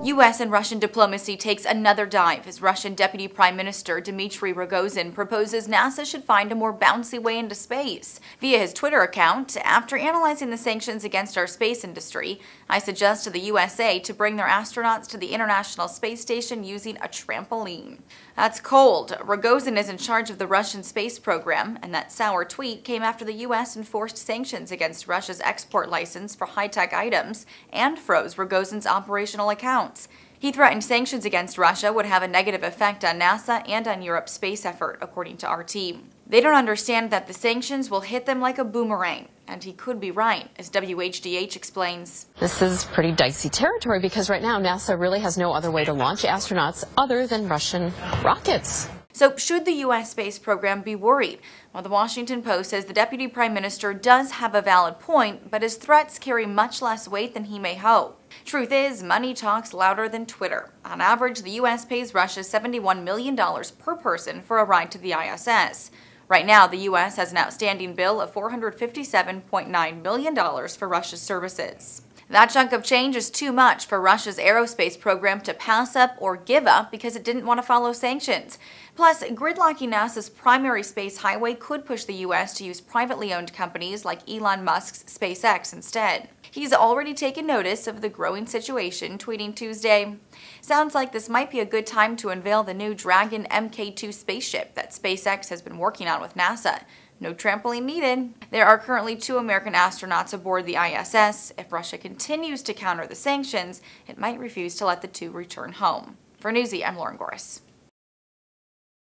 U.S. and Russian diplomacy takes another dive as Russian Deputy Prime Minister Dmitry Rogozin proposes NASA should find a more bouncy way into space. Via his Twitter account, after analyzing the sanctions against our space industry, I suggest to the USA to bring their astronauts to the International Space Station using a trampoline. That's cold. Rogozin is in charge of the Russian space program, and that sour tweet came after the U.S. enforced sanctions against Russia's export license for high-tech items and froze Rogozin's operational accounts. He threatened sanctions against Russia would have a negative effect on NASA and on Europe's space effort, according to RT. They don't understand that the sanctions will hit them like a boomerang. And he could be right, as WHDH explains. This is pretty dicey territory because right now NASA really has no other way to launch astronauts other than Russian rockets. So should the U.S. space program be worried? Well, the Washington Post says the Deputy Prime Minister does have a valid point, but his threats carry much less weight than he may hope. Truth is, money talks louder than Twitter. On average, the U.S. pays Russia $71 million per person for a ride to the ISS. Right now, the U.S. has an outstanding bill of $457.9 million for Russia's services. That chunk of change is too much for Russia's aerospace program to pass up or give up because it didn't want to follow sanctions. Plus, gridlocking NASA's primary space highway could push the U.S. to use privately owned companies like Elon Musk's SpaceX instead. He's already taken notice of the growing situation, tweeting Tuesday, "Sounds like this might be a good time to unveil the new Dragon Mk2 spaceship that SpaceX has been working on with NASA. No trampoline needed." There are currently 2 American astronauts aboard the ISS. If Russia continues to counter the sanctions, it might refuse to let the 2 return home. For Newsy, I'm Lauren Goris.